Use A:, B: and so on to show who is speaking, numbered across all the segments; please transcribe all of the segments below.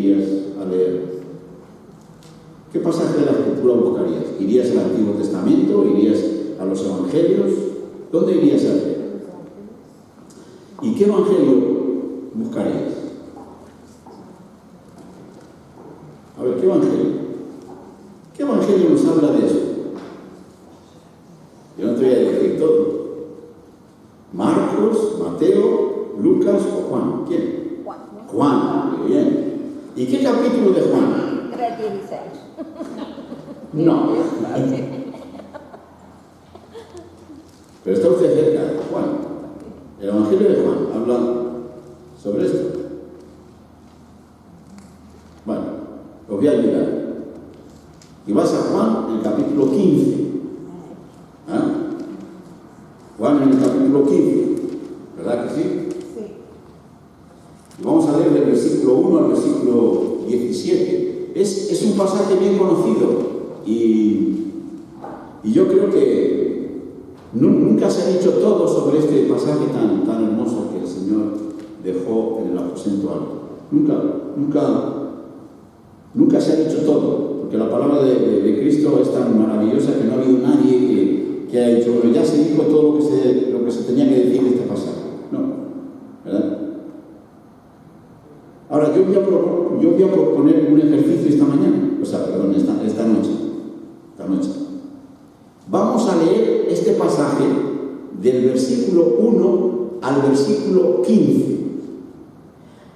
A: irías a leer? ¿Qué pasaje de la Escritura buscarías? ¿Irías al Antiguo Testamento? ¿Irías a los Evangelios? ¿Dónde irías a leer? ¿Y qué Evangelio buscarías? A ver, ¿qué Evangelio? ¿Qué Evangelio nos habla de eso? Yo no te voy a decir todo. ¿Marcos, Mateo, Lucas o Juan? ¿Quién? Juan, muy bien. ¿Y qué capítulo de Juan?
B: 3:16.
A: No. Pero está usted cerca de Juan. El Evangelio de Juan habla sobre esto. Bueno, os voy a ayudar. Y vas a Juan en el capítulo 15. Juan en el capítulo 15. ¿Verdad que sí?
B: Sí.
A: Y vamos a leer del versículo 1 al versículo 17. Es un pasaje bien conocido. Y yo creo que nunca se ha dicho todo sobre este pasaje tan hermoso que el Señor dejó en el aposento alto. Nunca se ha dicho todo, porque la palabra de Cristo es tan maravillosa que no ha habido nadie que haya dicho, bueno, ya se dijo todo lo que se tenía que decir de este pasaje. No, ¿verdad? Ahora, yo voy a proponer un ejercicio esta noche. Vamos a leer este pasaje del versículo 1 al versículo 15.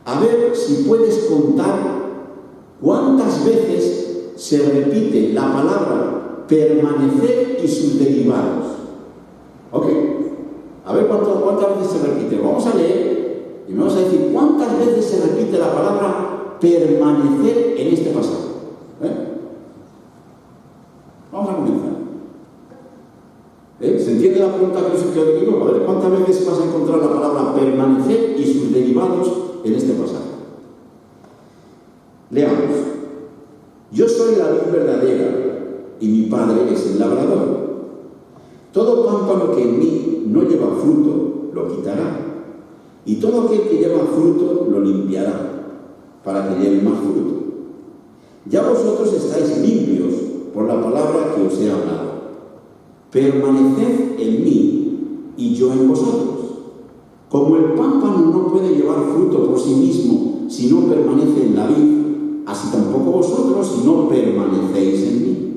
A: A ver si puedes contar cuántas veces se repite la palabra permanecer y sus derivados. ¿Ok? A ver cuántas veces se repite. Vamos a leer y me vas a decir cuántas veces se repite la palabra permanecer en este pasaje. Vamos a comenzar. ¿Se entiende la pregunta que os digo? A ver, ¿cuántas veces vas a encontrar la palabra permanecer y sus derivados en este pasaje? Leamos. Yo soy la vid verdadera y mi Padre es el labrador. Todo pámpano que en mí no lleva fruto, lo quitará. Y todo aquel que lleva fruto, lo limpiará, para que lleve más fruto. Ya vosotros estáis limpios por la palabra que os he hablado. Permaneced en mí y yo en vosotros. Como el pámpano no puede llevar fruto por sí mismo si no permanece en la vid, así tampoco vosotros si no permanecéis en mí.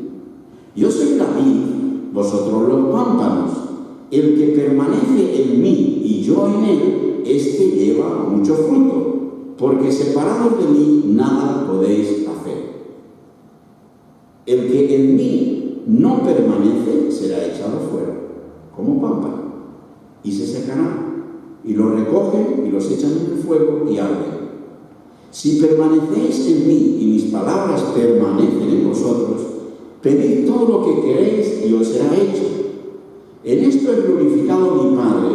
A: Yo soy la vid, vosotros los pámpanos. El que permanece en mí y yo en él, éste lleva mucho fruto, porque separados de mí nada podéis hacer. El que en mí no permanece será echado fuera, como pámpano, y se secará, y lo recogen y los echan en el fuego y arden. Si permanecéis en mí y mis palabras permanecen en vosotros, pedid todo lo que queréis y os será hecho. En esto es glorificado mi Padre,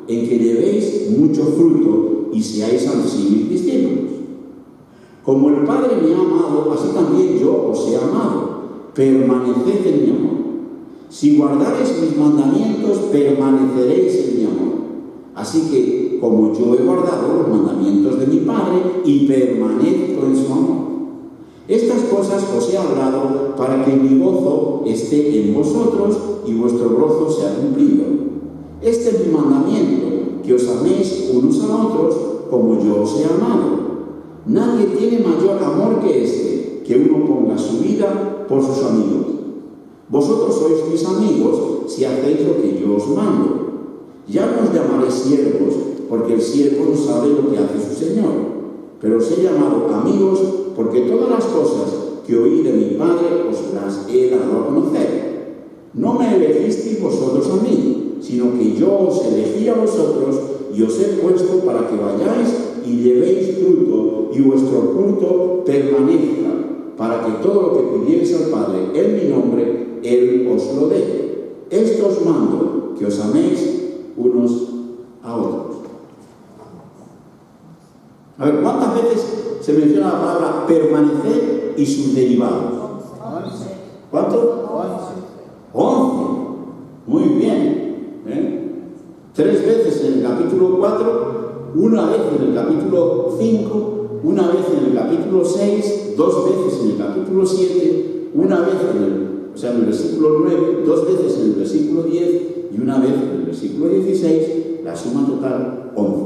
A: en que llevéis mucho fruto y seáis así mis discípulos. Como el Padre me ha amado, así también yo os he amado. Permaneced en mi amor. Si guardareis mis mandamientos, permaneceréis en mi amor. Así que, como yo he guardado los mandamientos de mi Padre y permanezco en su amor. Estas cosas os he hablado para que mi gozo esté en vosotros y vuestro gozo sea cumplido. Este es mi mandamiento, que os améis unos a otros como yo os he amado. Nadie tiene mayor amor que este, que uno ponga su vida por sus amigos. Vosotros sois mis amigos si hacéis lo que yo os mando. Ya no os llamaré siervos, porque el siervo no sabe lo que hace su señor, pero os he llamado amigos porque todas las cosas que oí de mi Padre os las he dado a conocer. No me elegisteis vosotros a mí, sino que yo os elegí a vosotros y os he puesto para que vayáis y llevéis fruto y vuestro fruto permanezca, para que todo lo que pidierais al Padre en mi nombre, Él os lo dé. Esto os mando, que os améis unos a otros. A ver, ¿cuántas veces se menciona la palabra permanecer y sus derivados?
B: 11.
A: ¿Cuánto? 11. Muy bien. 3 veces en el capítulo 4, una vez en el capítulo 5, una vez en el capítulo 6 2 veces en el capítulo 7, una vez en el versículo 9, 2 veces en el versículo 10 y una vez en el versículo 16, la suma total 11.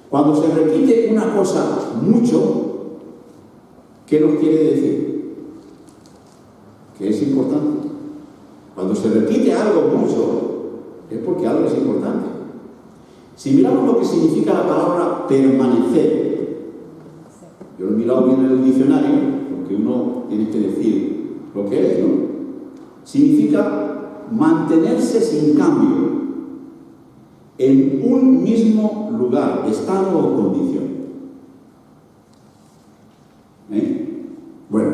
A: Cuando se repite una cosa mucho, ¿qué nos quiere decir? Que es importante. Cuando se repite algo mucho, es porque algo es importante. Si miramos lo que significa la palabra permanecer, yo lo he mirado bien en el diccionario, porque uno tiene que decir lo que es, ¿no? Significa mantenerse sin cambio en un mismo lugar, estado o condición. Bueno,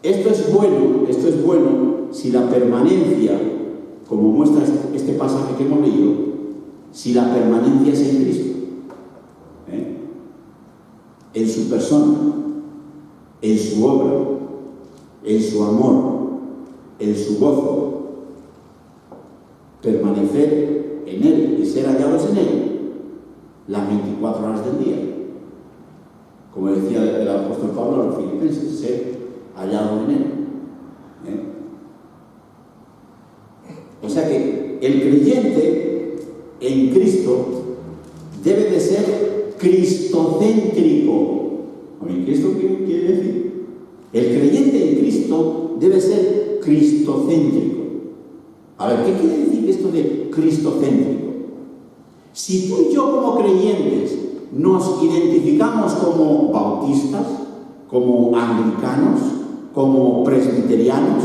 A: esto es bueno si la permanencia, como muestra este pasaje que hemos leído, si la permanencia es en Cristo, en su persona, en su obra, en su amor, en su gozo. Permanecer en Él y ser hallados en Él las 24 horas del día. Como decía el apóstol Pablo a los filipenses, ser hallado en Él. O sea que el creyente en Cristo debe de ser cristocéntrico. ¿Qué esto quiere decir? El creyente en Cristo debe ser cristocéntrico. A ver, ¿qué quiere decir esto de cristocéntrico? Si tú y yo como creyentes nos identificamos como bautistas, como anglicanos, como presbiterianos,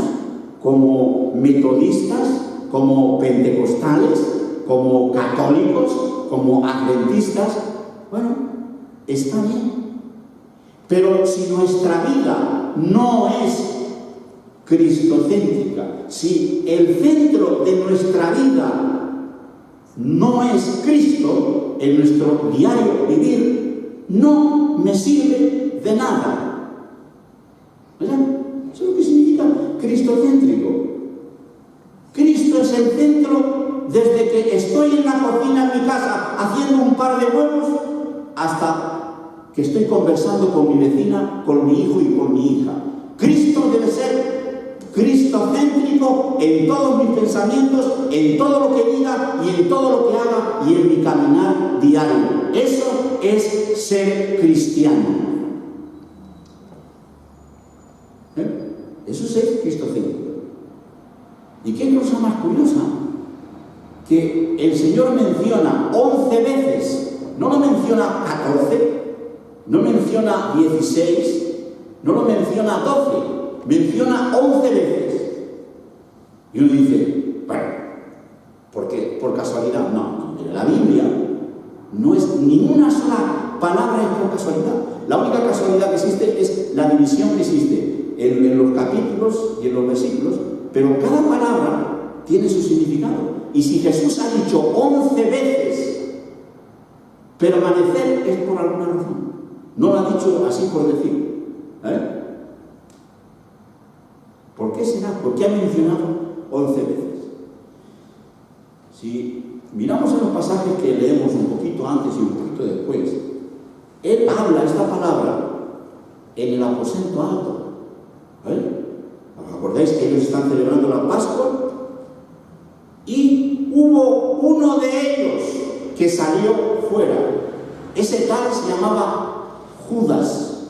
A: como metodistas, como pentecostales, como católicos, como adventistas, bueno, está bien. Pero si nuestra vida no es cristocéntrica, si el centro de nuestra vida no es Cristo en nuestro diario vivir, no me sirve de nada. ¿Verdad? Eso es lo que significa cristocéntrico. Cristo es el centro desde que estoy en la cocina en mi casa haciendo un par de huevos hasta que estoy conversando con mi vecina, con mi hijo y con mi hija. Cristo debe ser cristocéntrico en todos mis pensamientos, en todo lo que diga y en todo lo que haga y en mi caminar diario. Eso es ser cristiano. Eso es ser cristocéntrico. ¿Y qué cosa más curiosa? Que el Señor menciona 11 veces, no lo menciona 14, no menciona 16, no lo menciona 12, menciona 11 veces. Y uno dice, bueno, ¿por qué? ¿Por casualidad? No, en la Biblia no es ninguna sola palabra es por casualidad. La única casualidad que existe es la división que existe en los capítulos y en los versículos, pero cada palabra tiene su significado. Y si Jesús ha dicho 11 veces permanecer, es por alguna razón. No lo ha dicho así por decir. ¿Por qué será? ¿Por qué ha mencionado 11 veces? Si miramos en los pasajes que leemos un poquito antes y un poquito después, Él habla esta palabra en el aposento alto. ¿Os acordáis que ellos están celebrando la Pascua? Y hubo uno de ellos que salió fuera. Ese tal se llamaba Judas.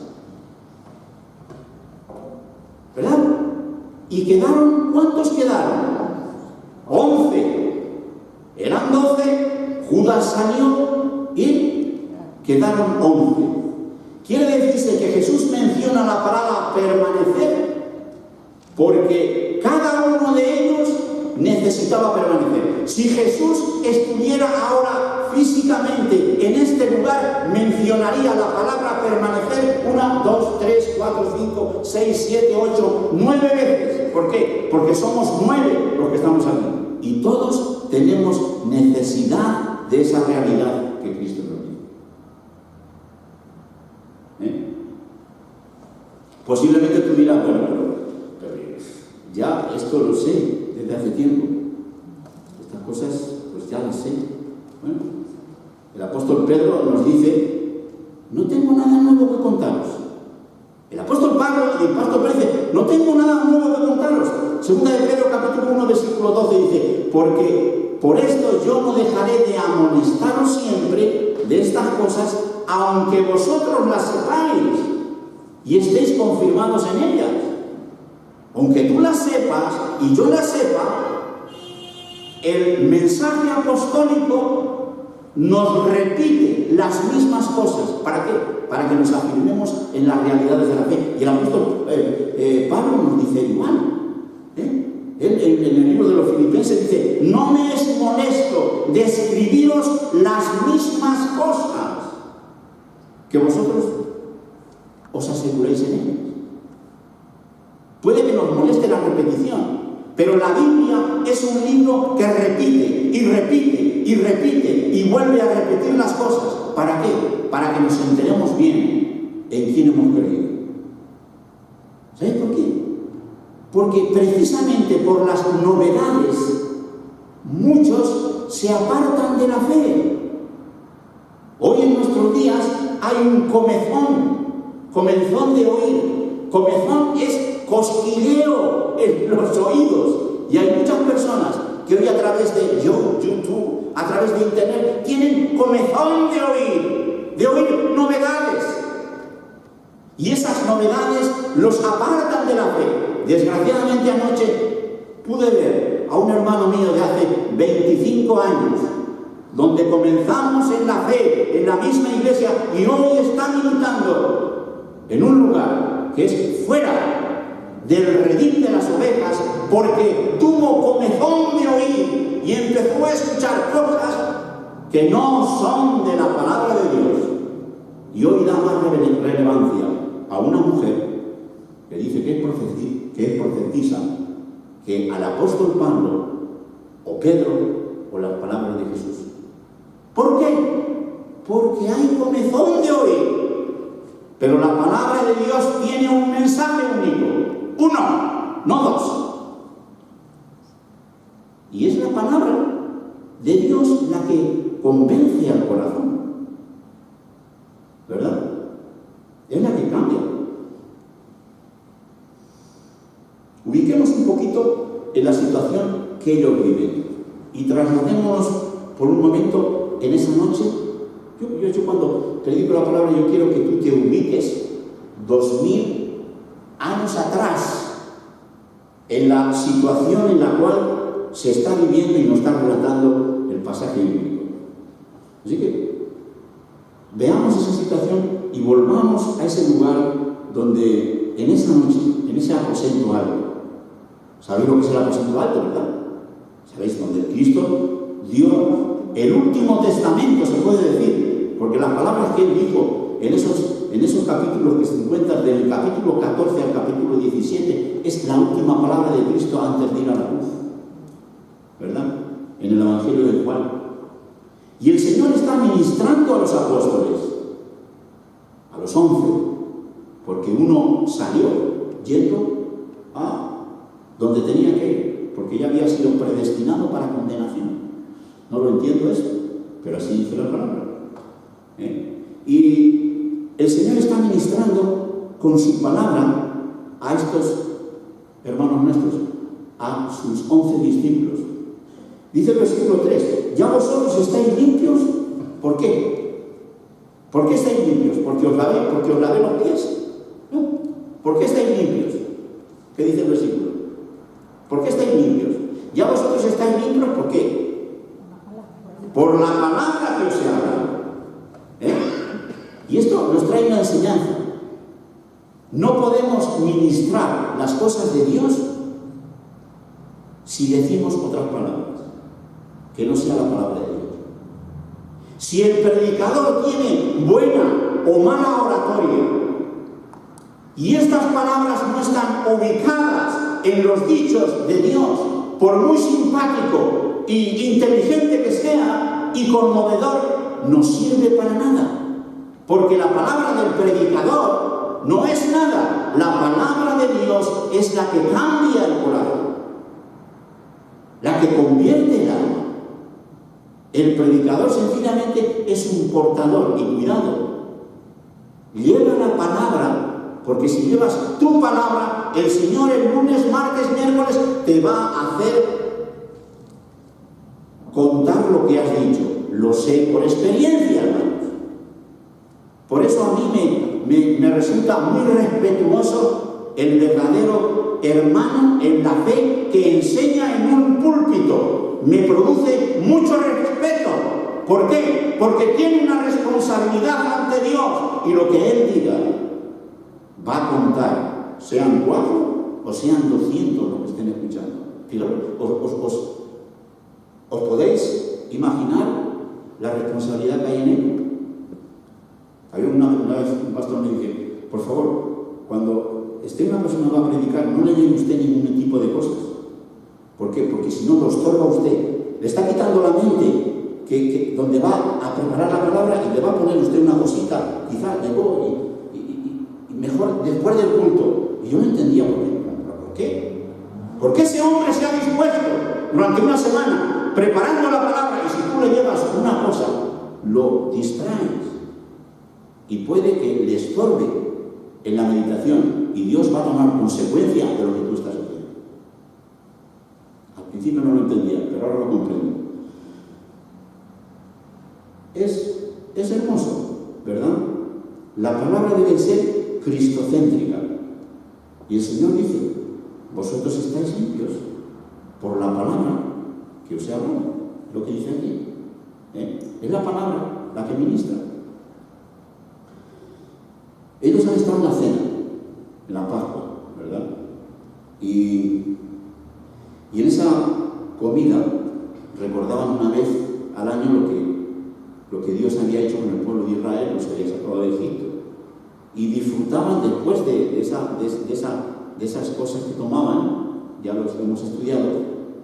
A: ¿Verdad? Y quedaron, ¿cuántos quedaron? 11. Eran 12, Judas salió y quedaron 11. Quiere decirse que Jesús menciona la palabra permanecer porque cada uno de ellos necesitaba permanecer. Si Jesús estuviera ahora físicamente en este lugar, mencionaría la palabra permanecer 1, 2, 3, 4, 5, 6, 7, 8, 9 veces. ¿Por qué? Porque somos 9 los que estamos aquí. Y todos tenemos necesidad de esa realidad que Cristo nos dice. Posiblemente tú dirás, bueno, pero ya esto lo sé desde hace tiempo. Estas cosas, pues ya las sé. Bueno, el apóstol Pedro nos dice, no tengo nada nuevo nuevo que contaros. El apóstol Pablo y el pastor Pérez dice, no tengo nada nuevo que contaros. Segunda de Pedro, capítulo 1, versículo 12, dice, porque por esto yo no dejaré de amonestaros siempre de estas cosas, aunque vosotros las sepáis y estéis confirmados en ellas. Aunque tú las sepas y yo las sepa, el mensaje apostólico nos repite las mismas cosas. ¿Para qué? Para que nos afirmemos en las realidades de la fe. Y el apóstol Pablo nos dice igual. Él en el libro de los Filipenses dice, no me es molesto de escribiros las mismas cosas que vosotros os aseguréis en ellas. Puede que nos moleste la repetición, pero la Biblia es un libro que repite y repite y repite y vuelve a repetir las cosas. ¿Para qué? Para que nos enteremos bien en quién hemos creído. ¿Sabéis por qué? Porque precisamente por las novedades muchos se apartan de la fe. Hoy en nuestros días hay un comezón de oír. Comezón es cosquilleo en los oídos. Y hay muchas personas que hoy a través de YouTube, a través de Internet, tienen comezón de oír novedades. Y esas novedades los apartan de la fe. Desgraciadamente anoche pude ver a un hermano mío de hace 25 años, donde comenzamos en la fe, en la misma iglesia, y hoy está militando en un lugar que es fuera del redil de las ovejas, porque tuvo comezón de oír y empezó a escuchar cosas que no son de la palabra de Dios. Y hoy da más relevancia a una mujer que dice que es profetisa, que al apóstol Pablo, o Pedro, o las palabras de Jesús. ¿Por qué? Porque hay comezón de oír. Pero la palabra de Dios tiene un mensaje único. Uno, no dos. Y es la palabra de Dios la que convence al corazón. ¿Verdad? Es la que cambia. Ubiquemos un poquito en la situación que ellos viven y trasladémonos por un momento en esa noche. Yo cuando predico la palabra, yo quiero que tú te ubiques 2000 años atrás en la situación en la cual se está viviendo y nos está relatando el pasaje bíblico. Así que veamos esa situación y volvamos a ese lugar donde en esa noche, en ese aposento alto, ¿sabéis lo que es el aposento alto, verdad? ¿Sabéis? Donde Cristo dio el último testamento, se puede decir, porque las palabras que él dijo en esos capítulos que se encuentran del capítulo 14 al capítulo 17 es la última palabra de Cristo antes de ir a la cruz, ¿verdad? En el Evangelio de Juan. Y el Señor está ministrando a los apóstoles, a los 11, porque uno salió yendo a donde tenía que ir, porque ya había sido predestinado para condenación. No lo entiendo esto, pero así dice la palabra. Y el Señor está ministrando con su palabra a estos hermanos nuestros, a sus 11 discípulos. Dice el versículo 3, ya vosotros estáis limpios. ¿Por qué? ¿Por qué estáis limpios? ¿Porque os lavé los pies? No. ¿Por qué estáis limpios? ¿Qué dice el versículo? ¿Por qué estáis limpios? Ya vosotros estáis limpios, ¿por qué? Por la palabra que os he hablado. Y esto nos trae una enseñanza. No podemos ministrar las cosas de Dios si decimos otras palabras que no sea la palabra de Dios. Si el predicador tiene buena o mala oratoria y estas palabras no están ubicadas en los dichos de Dios, por muy simpático e inteligente que sea y conmovedor, no sirve para nada. Porque la palabra del predicador no es nada. La palabra de Dios es la que cambia el corazón, la que convierte el alma. El predicador sencillamente es un portador, y cuidado, lleva Porque si llevas tu palabra, el Señor el lunes, martes, miércoles te va a hacer contar lo que has dicho. Lo sé por experiencia, hermanos. Por eso a mí me resulta muy respetuoso el verdadero hermano en la fe que enseña en un púlpito. Me produce mucho respeto. ¿Por qué? Porque tiene una responsabilidad ante Dios y lo que él diga va a contar, sean 4 o sean 200 los que estén escuchando. Fijaros, ¿os podéis imaginar la responsabilidad que hay en ello? Había una vez un pastor me dice, por favor, cuando esté una persona va a predicar, no le lleve usted ningún tipo de cosas. ¿Por qué? Porque si no lo estorba usted. Le está quitando la mente donde va a preparar la palabra y le va a poner usted una cosita. Quizás llegó y mejor después del culto. Y yo no entendía por qué. ¿Por qué ese hombre se ha dispuesto durante una semana preparando la palabra y si tú le llevas una cosa, lo distraes? Y puede que le estorbe en la meditación y Dios va a tomar consecuencia de lo que tú estás haciendo. Al principio no lo entendía, pero ahora lo comprendo. Es hermoso, ¿verdad? La palabra debe ser cristocéntrica. Y el Señor dice, vosotros estáis limpios por la palabra que os he hablado. Lo que dice aquí. Es la palabra la que ministra. Ellos han estado en la cena, en la Pascua, ¿verdad? Y en esa comida recordaban una vez al año lo que Dios había hecho con el pueblo de Israel, los había sacado de Egipto. Y disfrutaban después de esas cosas que tomaban, ya los hemos estudiado,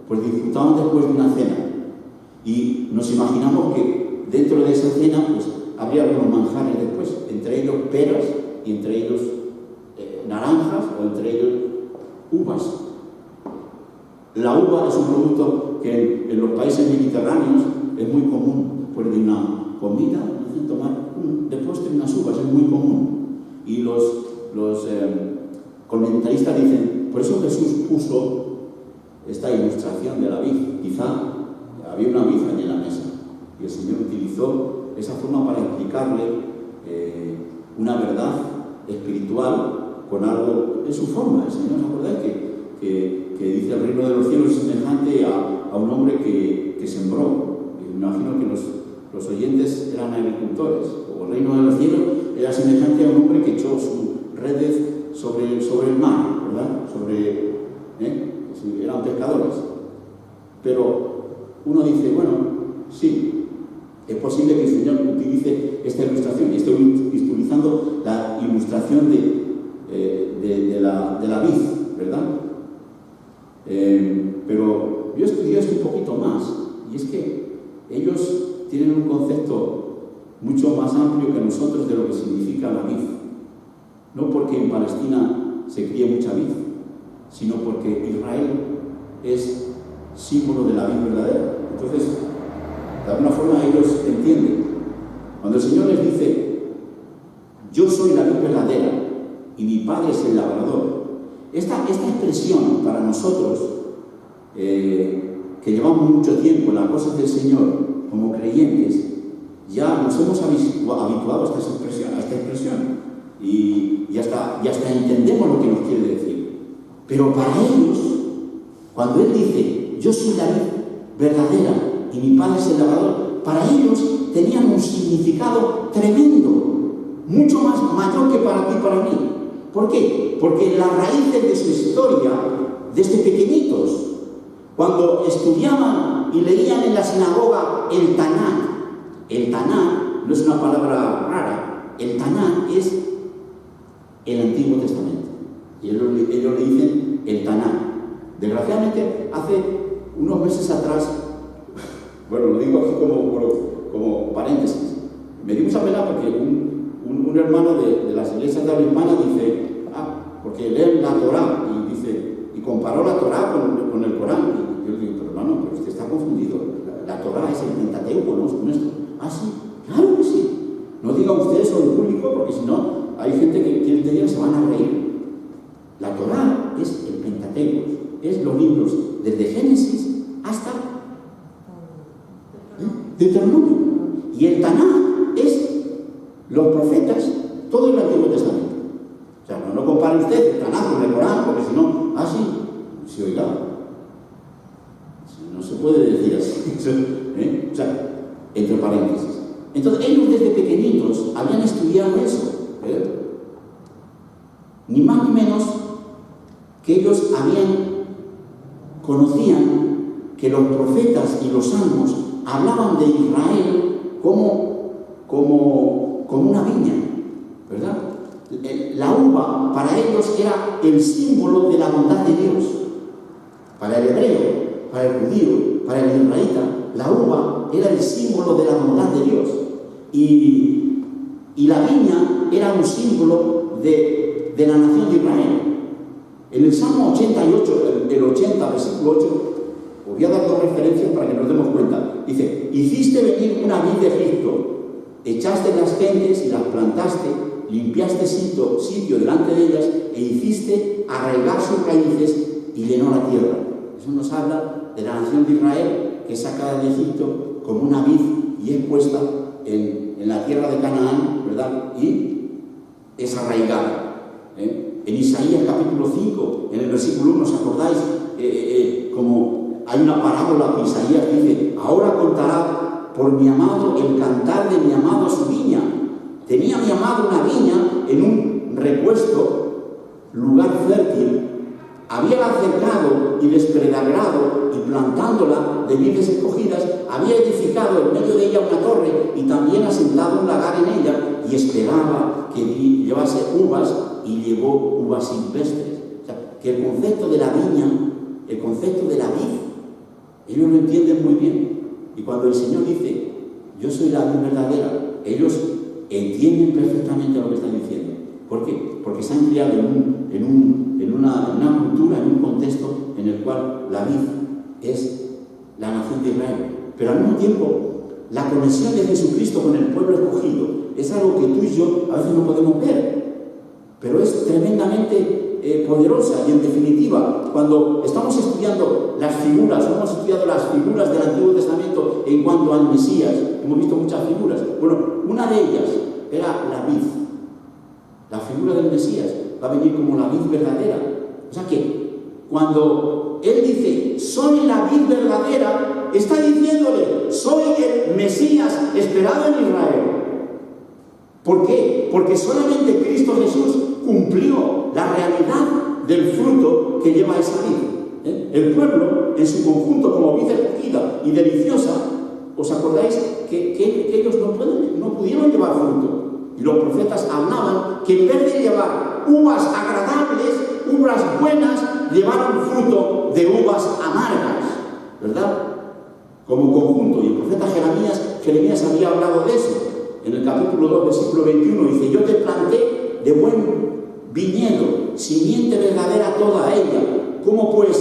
A: pues disfrutaban después de una cena. Y nos imaginamos que dentro de esa cena pues habría algunos manjares después, entre ellos peras y entre ellos naranjas o entre ellos uvas. La uva es un producto que en los países mediterráneos es muy común. Después de una comida, hacen tomar de postre unas uvas, es muy común. Y los comentaristas dicen, por eso Jesús puso esta ilustración de la vid. Quizá había una vid allí en la mesa y el Señor utilizó esa forma para explicarle una verdad espiritual con algo en su forma. El Señor, ¿os acordáis que dice el reino de los cielos es semejante a un hombre que sembró? Y me imagino que los oyentes eran agricultores, o el reino de los cielos era semejante a un hombre que echó sus redes sobre el mar, ¿verdad? Eran pescadores. Pero uno dice, bueno, sí, es posible que el Señor utilice esta ilustración, y estoy utilizando la ilustración de la vid, ¿verdad? Pero yo estudié esto un poquito más, y es que ellos tienen un concepto mucho más amplio que nosotros de lo que significa la vid. No porque en Palestina se cría mucha vid, sino porque Israel es símbolo de la vid verdadera. Entonces, de alguna forma ellos entienden. Cuando el Señor les dice, yo soy la vid verdadera y mi Padre es el labrador, esta expresión para nosotros, que llevamos mucho tiempo en las cosas del Señor como creyentes, ya nos hemos habituado a esta expresión y hasta entendemos lo que nos quiere decir. Pero para ellos, cuando Él dice, yo soy la vid verdadera y mi Padre es el labrador, para ellos tenían un significado tremendo, mucho más mayor que para ti y para mí. ¿Por qué? Porque las raíces de su historia, desde pequeñitos, cuando estudiaban y leían en la sinagoga el Tanakh no es una palabra rara, el Tanakh es el Antiguo Testamento. Y ellos le dicen el Tanakh. Desgraciadamente, hace unos meses atrás, bueno, lo digo aquí como paréntesis, me dio mucha pena porque un hermano de las iglesias de habla hispana dice, porque leen la Torá, y comparó la Torá con el Corán. Y yo le digo, pero hermano, pero usted está confundido. La Torá es el Pentateuco, no es nuestro. Ah, sí, claro que sí. No diga usted eso en público, porque si no, hay gente que te diga que se van a reír. La Torá es el Pentateuco, es los libros desde Génesis hasta Deuteronomio. Y el Tanaj es los profetas, todo el Antiguo Testamento. O sea, no compare usted el Tanaj con el Corán, porque si no, sí, oiga. No se puede decir así. O sea, entre paréntesis. Entonces, ellos desde pequeñitos habían estudiado eso. Ni más ni menos que ellos conocían que los profetas y los salmos hablaban de Israel como una viña, ¿verdad? La uva para ellos era el símbolo de la bondad de Dios. Para el hebreo, para el judío, para el israelita, la uva era el símbolo de la bondad de Dios. Y la viña era un símbolo de la nación de Israel. En el Salmo 88, el 80, versículo 8, os voy a dar dos referencias para que nos demos cuenta. Dice: hiciste venir una vid de Egipto, echaste las gentes y las plantaste, limpiaste sitio delante de ellas e hiciste arraigar sus raíces y llenó la tierra. Eso nos habla de la nación de Israel, que es sacada de Egipto como una vid y es puesta en la tierra de Canaán, ¿verdad? Y es arraigada. En Isaías capítulo 5, en el versículo 1, ¿os acordáis? Como hay una parábola que Isaías dice: ahora contará por mi amado el cantar de mi amado a su viña. Tenía mi amado una viña en un repuesto, lugar fértil. Había acercado y despredagrado y plantándola de vides escogidas, había edificado en medio de ella una torre y también asentado un lagar en ella, y esperaba que llevase uvas, y llevó uvas silvestres. O sea, que el concepto de la viña, el concepto de la vid, ellos lo entienden muy bien. Y cuando el Señor dice: yo soy la vid verdadera, ellos entienden perfectamente lo que están diciendo. ¿Por qué? Porque se han criado en una cultura, en un contexto en el cual la vid es la nación de Israel. Pero al mismo tiempo, la conexión de Jesucristo con el pueblo escogido es algo que tú y yo a veces no podemos ver, pero es tremendamente poderosa. Y en definitiva, cuando estamos estudiando las figuras, hemos estudiado las figuras del Antiguo Testamento en cuanto al Mesías, hemos visto muchas figuras. Bueno, una de ellas era la vid. La figura del Mesías va a venir como la vid verdadera. O sea que cuando Él dice: soy la vid verdadera, está diciéndole: soy el Mesías esperado en Israel. ¿Por qué? Porque solamente Cristo Jesús cumplió la realidad del fruto que lleva esa vid. El pueblo, en su conjunto, como vid escogida y deliciosa, ¿os acordáis que ellos no pudieron llevar fruto? Y los profetas hablaban que en vez de llevar uvas agradables, uvas buenas, llevaron fruto de uvas amargas, ¿verdad? Como conjunto. Y el profeta Jeremías había hablado de eso. En el capítulo 2, versículo 21, dice: yo te planté de buen viñedo, simiente verdadera toda ella. ¿Cómo pues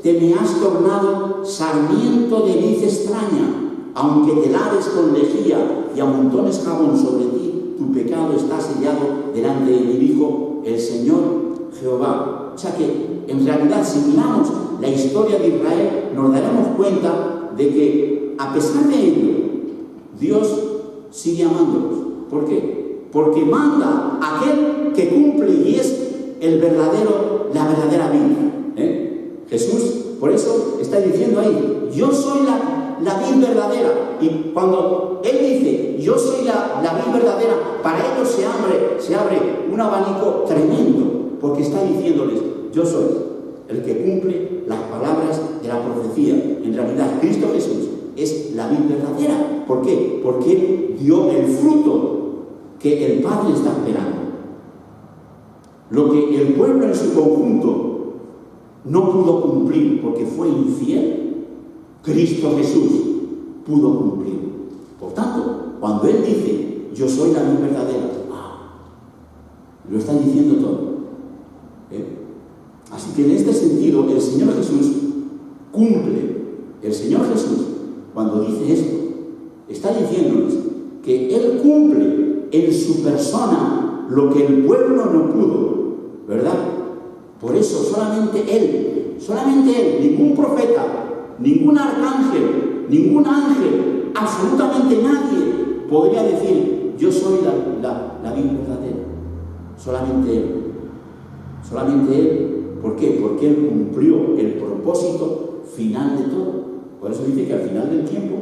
A: te me has tornado sarmiento de vid extraña? Aunque te laves con lejía y amontones jabón sobre ti, tu pecado está sellado delante de mí, dijo el Señor Jehová. O sea que, en realidad, si miramos la historia de Israel, nos daremos cuenta de que, a pesar de ello, Dios sigue amándolos. ¿Por qué? Porque manda a aquel que cumple y es la verdadera vida. Jesús, por eso, está diciendo ahí: yo soy la vid verdadera. Y cuando Él dice: yo soy la vid verdadera, para ellos se abre un abanico tremendo, porque está diciéndoles: yo soy el que cumple las palabras de la profecía. En realidad, Cristo Jesús es la vid verdadera. ¿Por qué? Porque Él dio el fruto que el Padre está esperando. Lo que el pueblo en su conjunto no pudo cumplir porque fue infiel, Cristo Jesús pudo cumplir. Por tanto, cuando Él dice: yo soy la vid verdadera, lo está diciendo todo. Así que en este sentido, el Señor Jesús cumple. El Señor Jesús, cuando dice esto, está diciéndonos que Él cumple en su persona lo que el pueblo no pudo, ¿verdad? Por eso solamente Él, ningún profeta, ningún arcángel, ningún ángel, absolutamente nadie podría decir: yo soy la vid verdadera. Solamente Él. ¿Por qué? Porque Él cumplió el propósito final de todo. Por eso dice que al final del tiempo,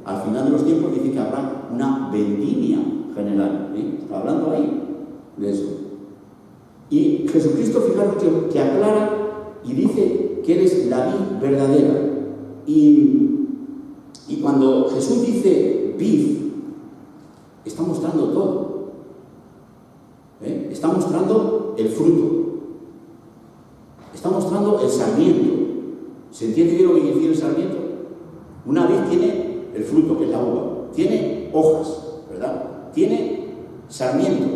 A: al final de los tiempos, dice que habrá una vendimia general. Está hablando ahí de eso. Y Jesucristo, fijaros que aclara y dice que Él es la vid verdadera. Y cuando Jesús dice vid, está mostrando todo. Está mostrando el fruto. Está mostrando el sarmiento. ¿Se entiende bien lo que quiere decir el sarmiento? Una vid tiene el fruto, que es la uva. Tiene hojas, ¿verdad? Tiene sarmiento.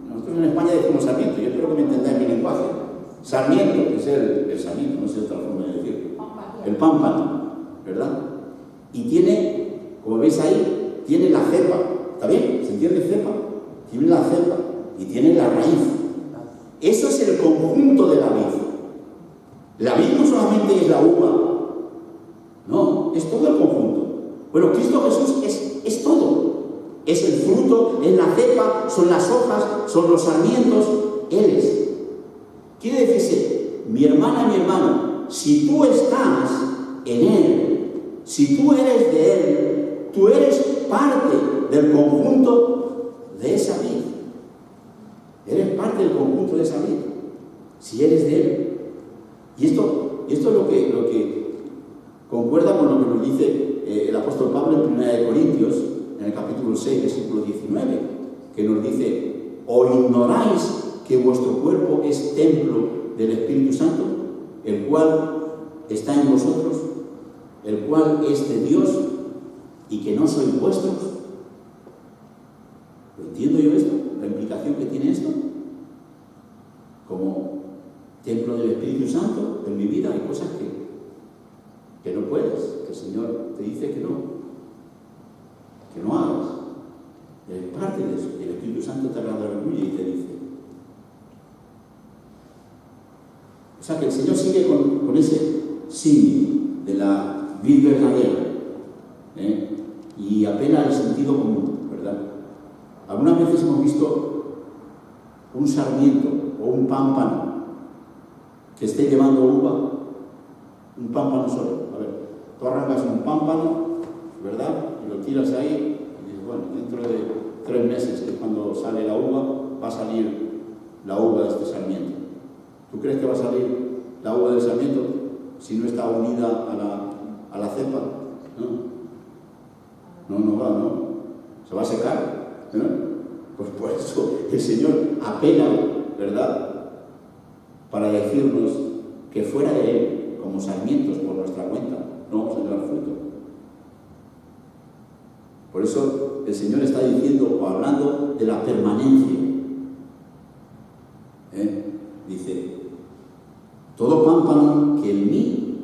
A: Nosotros en España decimos sarmiento. Yo espero que me entendáis mi lenguaje. Sarmiento, que es el sarmiento, no sé otra forma de decirlo. El pámpano, ¿verdad? Y tiene, como veis ahí, tiene la cepa. ¿Está bien? ¿Se entiende cepa? Tiene la cepa y tiene la raíz. Eso es el conjunto de la vid. La vid no solamente es la uva, no, es todo el conjunto. Bueno, Cristo Jesús es todo. Es el fruto, es la cepa, son las hojas, son los sarmientos. Él es. Quiere decirse, mi hermana, mi hermano, si tú estás en Él, si tú eres de Él, tú eres parte del conjunto de esa vid. Eres parte del conjunto de esa vid, si eres de Él. Y esto es lo que concuerda con lo que nos dice el apóstol Pablo en 1 Corintios, en el capítulo 6, versículo 19, que nos dice: ¿o ignoráis que vuestro cuerpo es templo del Espíritu Santo, el cual está en vosotros, el cual es de Dios, y que no sois vuestros? ¿Lo entiendo yo esto? ¿La implicación que tiene esto? Como templo del Espíritu Santo en mi vida hay cosas que no puedes, que el Señor te dice que no hagas. Eres parte de eso, y el Espíritu Santo te redarguye y te dice. O sea que el Señor sigue con ese símil de la vid verdadera, y apela al sentido común, ¿verdad? Algunas veces hemos visto un sarmiento o un pámpano que esté llevando uva, un pámpano solo. A ver, tú arrancas un pámpano, ¿verdad? Y lo tiras ahí y dices: bueno, dentro de 3 meses, que es cuando sale la uva, va a salir la uva de este sarmiento. ¿Tú crees que va a salir la uva del sarmiento si no está unida a la cepa? No va, ¿no? Se va a secar, ¿no? Pues por eso el Señor apela, ¿verdad?, para decirnos que fuera de Él, como sarmientos por nuestra cuenta, no vamos a llevar fruto. Por eso el Señor está diciendo o hablando de la permanencia. Dice: todo pámpano que en mí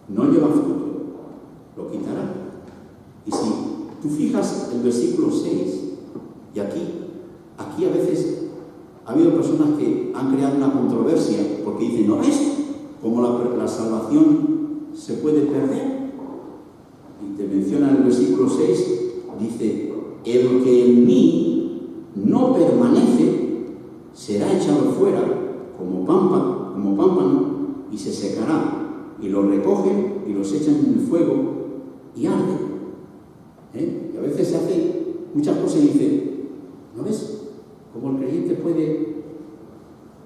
A: no lleva fruto, lo quitará. Y si tú fijas el versículo 6, y aquí a veces ha habido personas que han creado una controversia porque dicen: ¿no ves cómo la salvación se puede perder? Y te menciona en el versículo 6, dice: el que en mí no permanece será echado fuera como pámpano y se secará, y lo recogen y los echan en el fuego y arden. Y a veces se hace muchas cosas y dice: ¿no ves cómo el creyente puede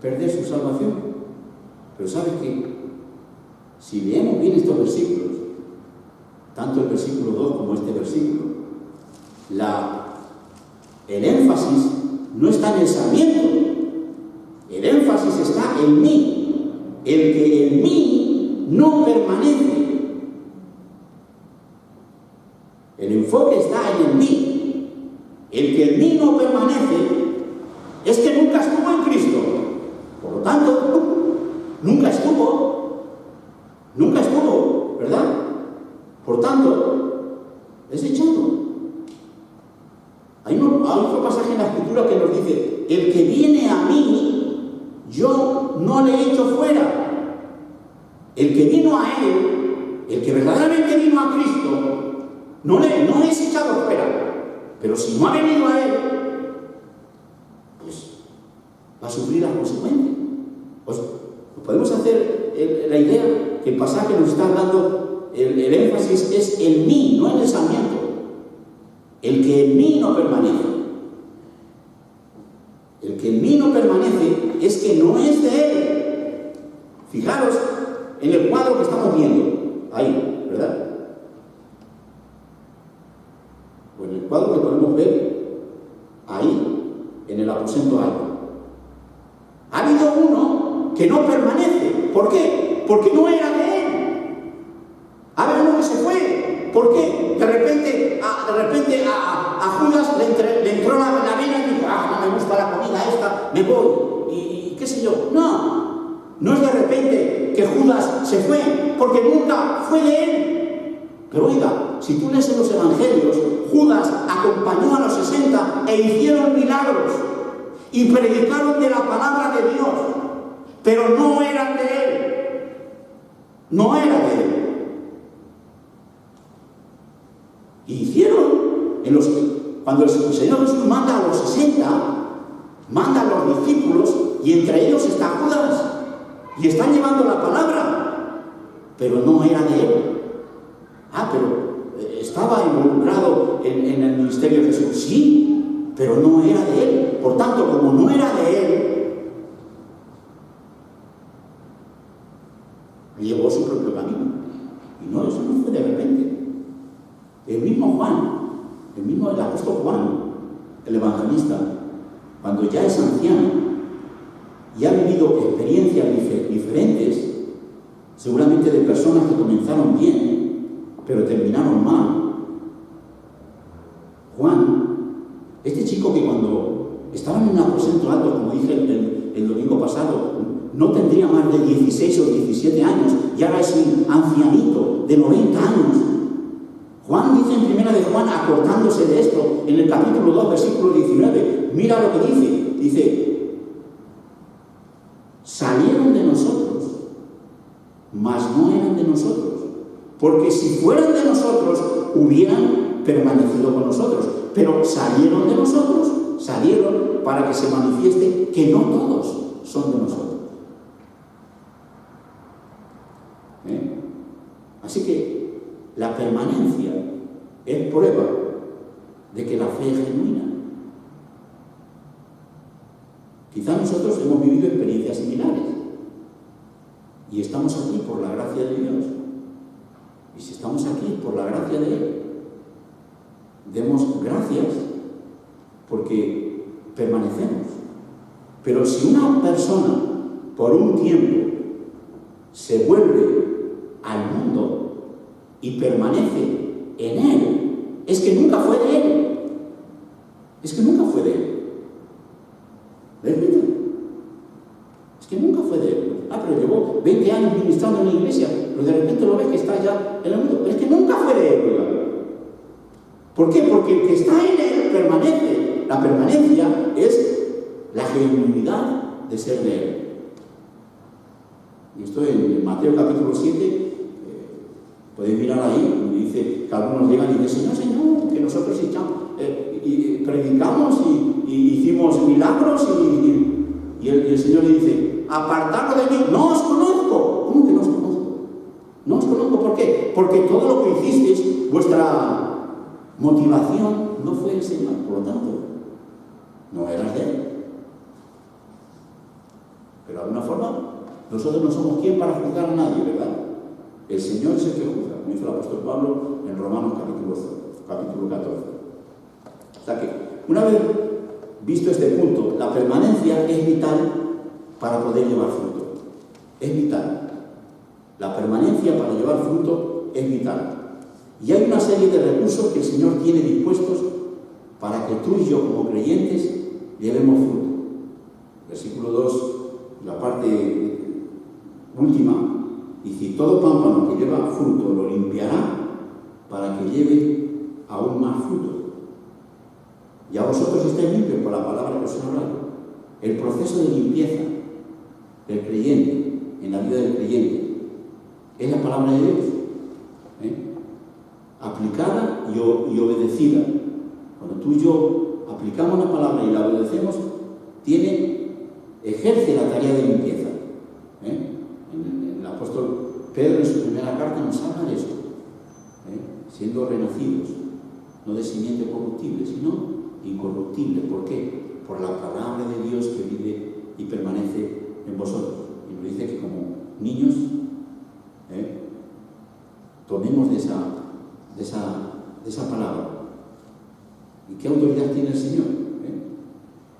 A: perder su salvación? Pero ¿sabes qué? Si leemos bien estos versículos, tanto el versículo 2 como este versículo, el énfasis no está en el sarmiento, el énfasis está en mí. El que en mí no permanece. El enfoque está en el mí. El que en mí no permanece es que nunca estuvo en Cristo. Por lo tanto, nunca estuvo, ¿verdad? Por tanto, es echado. Hay otro pasaje en la Escritura que nos dice: el viene a mí, yo no le echo fuera. El que vino a Él, el que verdaderamente vino a Cristo, no es echado fuera. Pero si no ha venido a Él, pues va a sufrir las consecuencias. Pues podemos hacer la idea que el pasaje nos está dando, el énfasis es en mí, no en el sarmiento. El que en mí no permanece. El que en mí no permanece es que no es de Él. Fijaros en el cuadro que estamos viendo, ahí, ¿verdad? Pues el cuadro que podemos ver ahí, en el aposento alto. Ha habido uno que no permanece. ¿Por qué? Porque no era de Él. Ha habido uno que se fue. ¿Por qué? De repente a Judas le entró la vena y dijo, no me gusta la comida esta, me voy. Y qué sé yo. No es de repente que Judas se fue, porque nunca fue de Él. Pero oiga, si tú lees en los evangelios, Judas acompañó a los 60 e hicieron milagros y predicaron de la palabra de Dios, pero no eran de Él. No era de Él. Y hicieron, cuando el Señor Jesús manda a los 60, manda a los discípulos, y entre ellos está Judas, y están llevando la palabra, pero no era de Él. Pero estaba involucrado en el ministerio de Jesús, sí, pero no era de Él. Por tanto, como no era de Él, llevó su propio camino. Y no, eso no fue de repente. El mismo el apóstol Juan, el evangelista, cuando ya es anciano y ha vivido experiencias diferentes, seguramente de personas que comenzaron bien, pero terminaron mal. Juan, este chico que cuando estaba en un aposento alto, como dije el domingo pasado, no tendría más de 16 o 17 años, y ahora es un ancianito de 90 años. Juan dice en primera de Juan, acordándose de esto, en el capítulo 2, versículo 19, mira lo que dice, salieron de nosotros, mas no eran de nosotros, porque si fueran de nosotros, hubieran permanecido con nosotros, pero salieron de nosotros, salieron para que se manifieste que no todos son de nosotros. Así que la permanencia es prueba de que la fe es genuina. Quizá nosotros hemos vivido experiencias similares y estamos aquí por la gracia de Dios. Y si estamos aquí por la gracia de Él, demos gracias porque permanecemos. Pero si una persona por un tiempo se vuelve al mundo y permanece en Él, es que nunca fue de Él. Es que nunca fue de Él. ¿Ves? Es que nunca fue de Él. Pero llevó 20 años ministrando en la iglesia, pero de repente lo ves que está ya en el mundo. Pero es que nunca fue de Él. ¿Por qué? Porque el que está en Él permanece. La permanencia es la genuinidad de ser de Él. Y esto en Mateo capítulo 7, podéis mirar ahí, donde dice que algunos llegan y dicen, Señor, que nosotros y predicamos y hicimos milagros y el Señor le dice, apartadlo de mí, no os conozco. ¿Cómo que no os conozco? No os conozco, ¿por qué? Porque todo lo que hicisteis, vuestra motivación no fue el Señor, por lo tanto, no eras de Él. Pero de alguna forma, nosotros no somos quien para juzgar a nadie, ¿verdad? El Señor es el que juzga, como dice el apóstol Pablo en Romanos capítulo 14. O sea que, una vez visto este punto, la permanencia es vital para poder llevar fruto. Es vital. La permanencia para llevar fruto es vital. Y hay una serie de recursos que el Señor tiene dispuestos para que tú y yo, como creyentes, llevemos fruto. Versículo 2, la parte última, dice, todo pámpano que lleva fruto lo limpiará para que lleve aún más fruto. Ya vosotros estáis limpios por la palabra que os he hablado. el proceso de limpieza del creyente, en la vida del creyente, es la palabra de Dios, aplicada y obedecida. Cuando tú y yo aplicamos la palabra y la obedecemos, ejerce la tarea de limpieza. El apóstol Pedro en su primera carta nos habla de esto, siendo renacidos, no de simiente corruptible, sino incorruptible. ¿Por qué? Por la palabra de Dios que vive y permanece en vosotros. Y nos dice que como niños tomemos de esa palabra. ¿Y qué autoridad tiene el Señor?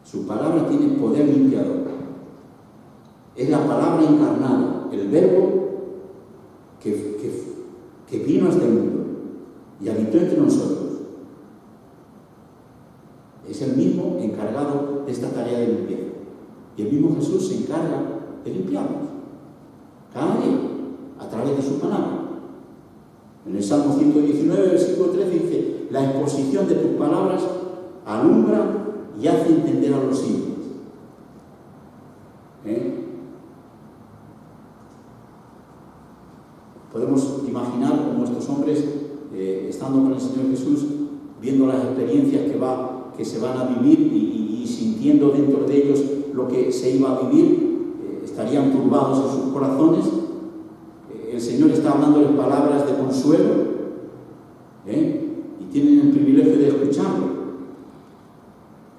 A: Su palabra tiene poder limpiador. Es la palabra encarnada, el verbo que vino a este mundo y habitó entre nosotros. Es el mismo encargado de esta tarea de limpieza. Y el mismo Jesús se encarga de limpiarnos cada día a través de su palabra. En el Salmo 119, versículo 13 dice: la exposición de tus palabras alumbra y hace entender a los simples. Podemos imaginar cómo estos hombres, estando con el Señor Jesús, viendo las experiencias que se van a vivir y sintiendo dentro de ellos lo que se iba a vivir, estarían turbados en sus corazones. El Señor está hablándoles palabras de consuelo, y tienen el privilegio de escucharlo.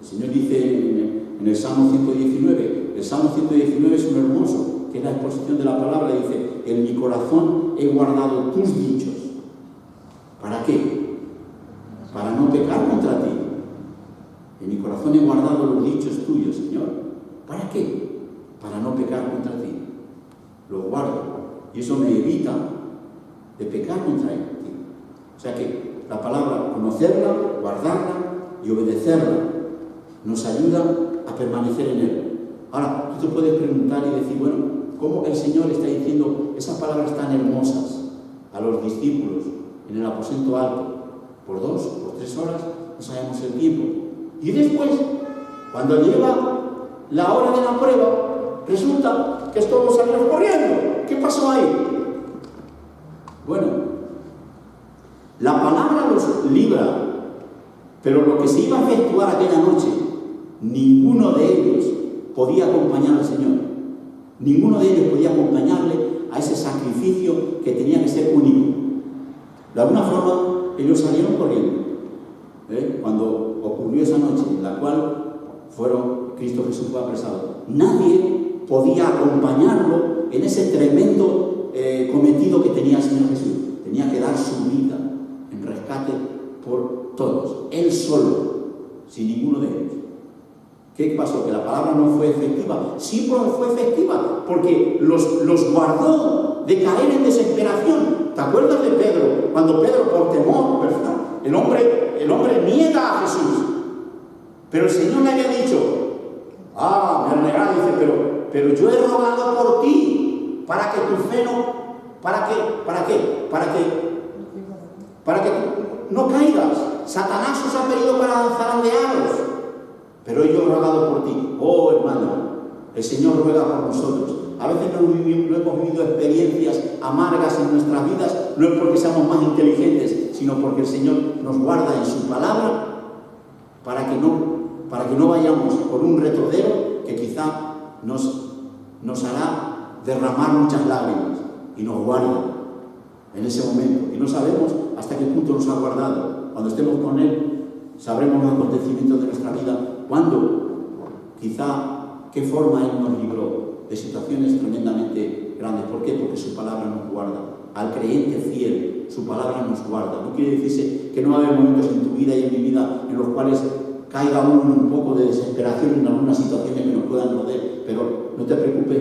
A: El Señor dice en el Salmo 119, el Salmo 119 es un hermoso, que es la exposición de la palabra, dice: en mi corazón he guardado tus dichos. ¿Para qué? Para no pecar contra ti. En mi corazón he guardado los dichos tuyos, Señor. ¿Para qué? Para no pecar contra ti. Los guardo. Y eso me evita de pecar contra ti. O sea que la palabra, conocerla, guardarla y obedecerla, nos ayuda a permanecer en él. Ahora, tú te puedes preguntar y decir, bueno, ¿cómo el Señor está diciendo esas palabras tan hermosas a los discípulos en el aposento alto? Por 2, por 3 horas, no sabemos el tiempo. Y después, cuando llega la hora de la prueba, resulta que todos salieron corriendo. ¿Qué pasó ahí? Bueno, la palabra los libra, pero lo que se iba a efectuar aquella noche, ninguno de ellos podía acompañar al Señor. Ninguno de ellos podía acompañarle a ese sacrificio que tenía que ser único. De alguna forma, ellos salieron corriendo. Cuando ocurrió esa noche en la cual Cristo Jesús fue apresado, nadie podía acompañarlo en ese tremendo cometido que tenía el Señor Jesús. Tenía que dar su vida en rescate por todos, él solo, sin ninguno de ellos. ¿Qué pasó? ¿Que la palabra no fue efectiva? Sí, fue efectiva, porque los guardó de caer en desesperación. ¿Te acuerdas de Pedro? Cuando Pedro, por temor, ¿verdad? El hombre niega a Jesús. Pero el Señor le había dicho: me han negado, dice, pero yo he rogado por ti, para que tu fe no... ¿Para que no caigas. Satanás os ha pedido para zarandearos, pero yo he rogado por ti. Oh, hermano, el Señor ruega por nosotros. A veces no hemos vivido experiencias amargas en nuestras vidas, no es porque seamos más inteligentes, sino porque el Señor nos guarda en su palabra para que no vayamos por un retrodero que quizá nos hará derramar muchas lágrimas, y nos guarda en ese momento. Y no sabemos hasta qué punto nos ha guardado. Cuando estemos con Él, sabremos los acontecimientos de nuestra vida. ¿Cuándo? Quizá, qué forma Él nos libró de situaciones tremendamente grandes. ¿Por qué? Porque su palabra nos guarda. Al creyente fiel, su palabra nos guarda. No quiere decirse que no va a haber momentos en tu vida y en mi vida en los cuales caiga uno en un poco de desesperación en algunas situaciones que nos puedan rodear. Pero no te preocupes,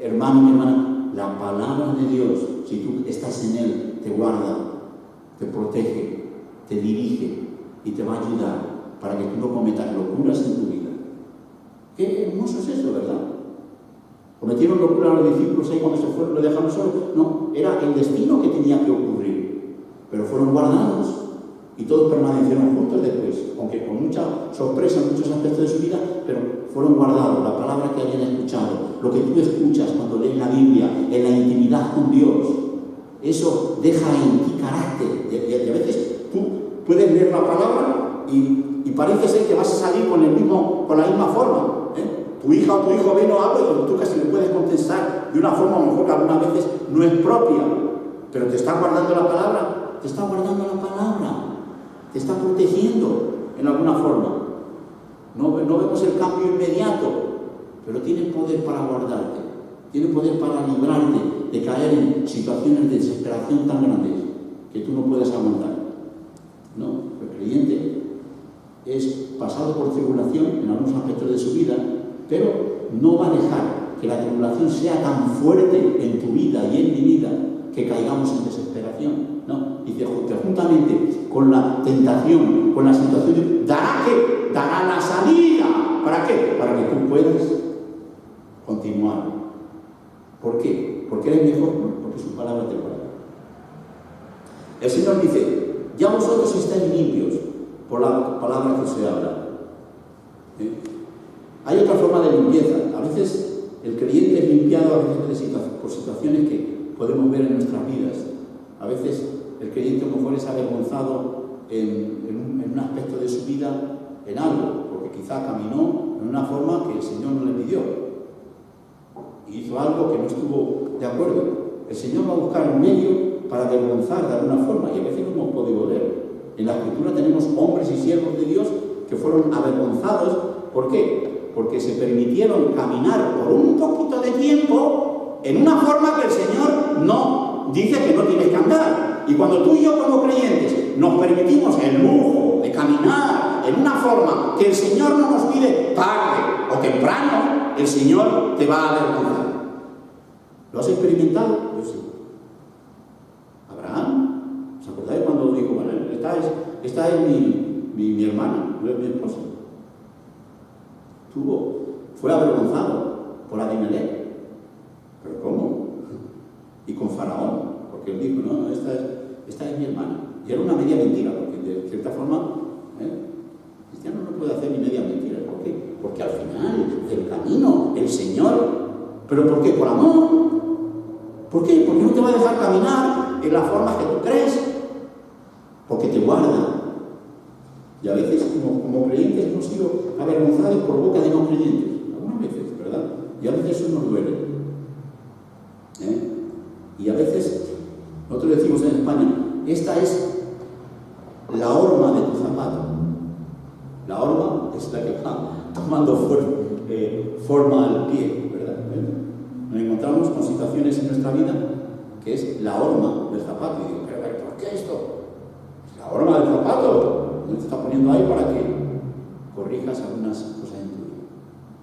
A: hermano y hermana. La palabra de Dios, si tú estás en Él, te guarda, te protege, te dirige y te va a ayudar para que tú no cometas locuras en tu vida. Qué hermoso es eso, ¿verdad? ¿Cometieron locura los discípulos ahí cuando se fueron, lo dejaron solo? No, era el destino que tenía que ocurrir. Pero fueron guardados y todos permanecieron juntos después, aunque con mucha sorpresa en muchos aspectos de su vida, pero fueron guardados, la palabra que habían escuchado, lo que tú escuchas cuando lees la Biblia, en la intimidad con Dios, eso deja en ti carácter. Y a veces tú puedes leer la palabra y parece ser que vas a salir con la misma forma. Tu hija o tu hijo ven o algo y tú casi le puedes contestar de una forma a lo mejor que algunas veces no es propia, pero te está guardando la palabra, te está protegiendo en alguna forma. No vemos el cambio inmediato, pero tiene poder para guardarte, tiene poder para librarte de caer en situaciones de desesperación tan grandes que tú no puedes aguantar. No, el creyente es pasado por tribulación en algunos aspectos de su vida, pero no va a dejar que la tribulación sea tan fuerte en tu vida y en mi vida que caigamos en desesperación. No, dice, juntamente con la tentación, con la situación, dará la salida. ¿Para qué? Para que tú puedas continuar. ¿Por qué? Porque eres mejor, porque su palabra te guarda. El Señor dice, ya vosotros estáis limpios por la palabra que se habla. Hay otra forma de limpieza. A veces el creyente es limpiado por situaciones que podemos ver en nuestras vidas. A veces el creyente a lo mejor es avergonzado en un aspecto de su vida, en algo, porque quizá caminó en una forma que el Señor no le pidió y hizo algo que no estuvo de acuerdo. El Señor va a buscar un medio para avergonzar de alguna forma, y a veces no hemos podido ver. En la Escritura tenemos hombres y siervos de Dios que fueron avergonzados. ¿Por qué? Porque se permitieron caminar por un poquito de tiempo en una forma que el Señor no dice que no tienes que andar. Y cuando tú y yo como creyentes nos permitimos el lujo de caminar en una forma que el Señor no nos pide tarde o temprano, el Señor te va a avergonzar. ¿Lo has experimentado? Yo sí. Abraham, ¿os acordáis cuando dijo, bueno, esta es mi hermana, no es mi esposa? Fue avergonzado por Abimelech. ¿Pero cómo? Y con Faraón, porque él dijo, no, esta es mi hermana. Y era una media mentira, porque de cierta forma, el cristiano no puede hacer ni media mentira. ¿Por qué? Porque al final del camino, el Señor, ¿pero por qué? Por amor. ¿Por qué? Porque no te va a dejar caminar en las formas que tú crees, porque te guarda. Y a veces, como creyentes, hemos sido avergonzados por boca de no creyentes. Algunas veces, ¿verdad? Y a veces eso nos duele. Y a veces, nosotros decimos en España, esta es la horma de tu zapato. La horma es la que va tomando forma al pie, ¿verdad? Nos encontramos con situaciones en nuestra vida que es la horma del zapato. Y digo, pero ¿por qué esto? La horma del zapato. No te está poniendo ahí para que corrijas algunas cosas en tu vida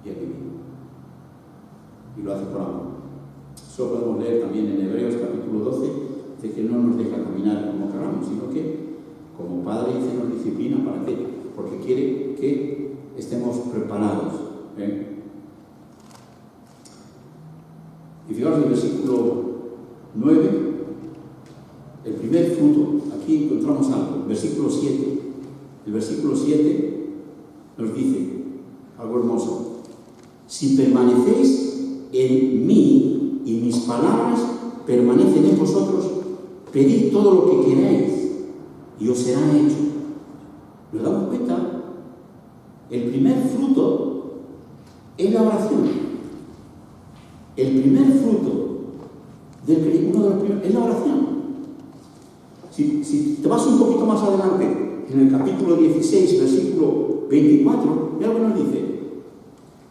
A: y en mi vida. Y lo hace por amor. Eso podemos leer también en Hebreos capítulo 12, de que no nos deja caminar como queramos, sino que como Padre dice, nos disciplina. ¿Para qué? Porque quiere que estemos preparados. Y fijaos en el versículo 9, el primer fruto. Aquí encontramos algo, versículo 7. El versículo 7 nos dice algo hermoso. Si permanecéis en mí y mis palabras permanecen en vosotros, pedid todo lo que queráis y os será hecho. ¿Nos damos cuenta? El primer fruto es la oración. El primer fruto uno de los primeros, es la oración. Si te vas un poquito más adelante, en el capítulo 16, versículo 24, mira lo que nos dice.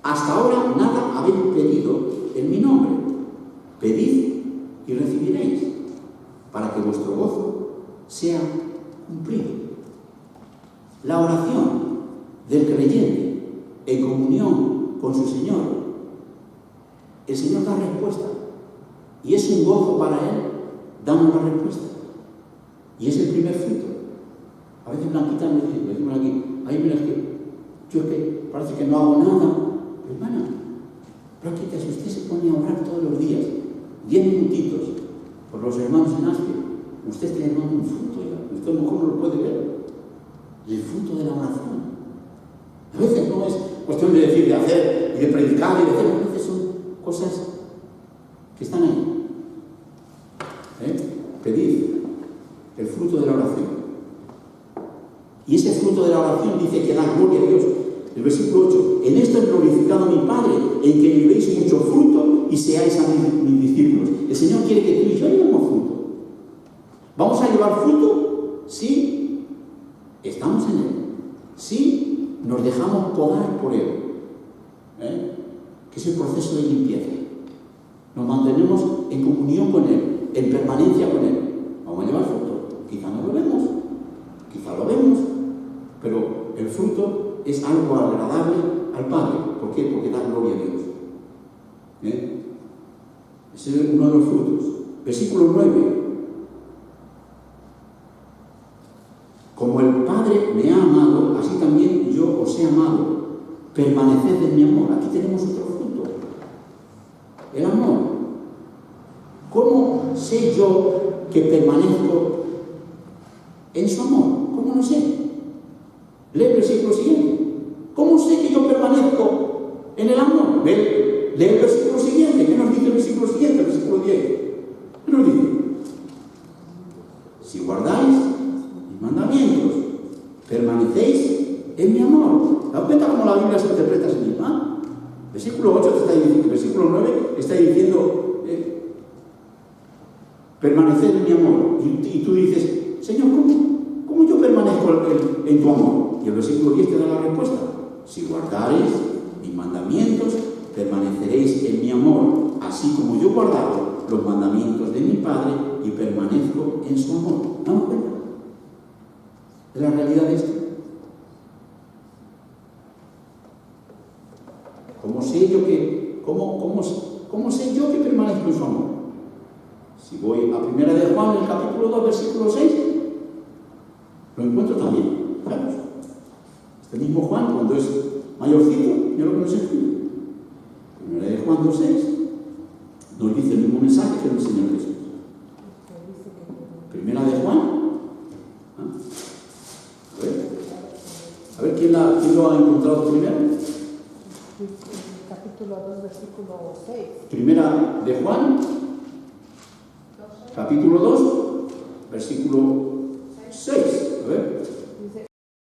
A: Hasta ahora nada habéis pedido en mi nombre. Pedid y recibiréis, para que vuestro gozo sea cumplido. La oración del creyente en comunión con su Señor, el Señor da respuesta. Y es un gozo para Él darnos la respuesta. Y es el primer fruto. A veces Blanquita nos dice, lo decimos aquí, ay, mira, yo parece que no hago nada. Hermana, Blanquita, si usted se pone a orar todos los días, 10 minutitos, por los hermanos en Aspia, usted está llevando un fruto ya. Usted a lo mejor no lo puede ver. El fruto de la oración. A veces no es cuestión de decir, de hacer, y de predicar, y de hacer. A veces son cosas que están ahí. Pedid el fruto de la oración. Y ese fruto de la oración dice que da gloria a Dios. El versículo 8, en esto es glorificado mi Padre, en que llevéis mucho fruto y seáis a mis discípulos. El Señor quiere que tú y yo llevemos fruto. ¿Vamos a llevar fruto? Sí, estamos en Él. Sí, nos dejamos podar por Él. Que es el proceso de limpieza. Nos mantenemos en comunión con Él, en permanencia con Él. Vamos a llevar fruto. Quizá no lo vemos, quizá lo vemos, pero el fruto es algo agradable al Padre. ¿Por qué? Porque da gloria a Dios. Ese es uno de los frutos. Versículo 9. Como el Padre me ha amado, así también yo os he amado. Permaneced en mi amor. Aquí tenemos otro fruto. El amor. ¿Cómo sé yo que permanezco en su amor? ¿Cómo lo sé? Lee el versículo siguiente. ¿Cómo sé que yo permanezco en el amor? Lee el versículo siguiente. ¿Qué nos dice el versículo siguiente? El versículo 10. ¿Qué nos dice? Si guardáis mis mandamientos, permanecéis en mi amor. ¿Te das cuenta cómo la Biblia se interpreta a sí misma? Versículo 8 te está diciendo, versículo 9 está diciendo, permaneced en mi amor. Y tú dices, Señor, ¿cómo yo permanezco en tu amor? Y el versículo 10 te da la respuesta. Si guardareis mis mandamientos, permaneceréis en mi amor, así como yo he guardado los mandamientos de mi Padre y permanezco en su amor. ¿Damos cuenta de la realidad de esto? ¿Cómo sé yo que permanezco en su amor? Si voy a 1 de Juan, el capítulo 2, versículo 6, lo encuentro también. Claro. Este mismo Juan, cuando es mayorcito, mira lo que nos escribe. 1 de Juan 2.6 nos dice el mismo mensaje que el Señor Jesús. 1 de Juan. A ver, ¿quién lo ha encontrado primero?
B: Capítulo 2, versículo 6.
A: 1 de Juan, capítulo 2, versículo 6. A ver.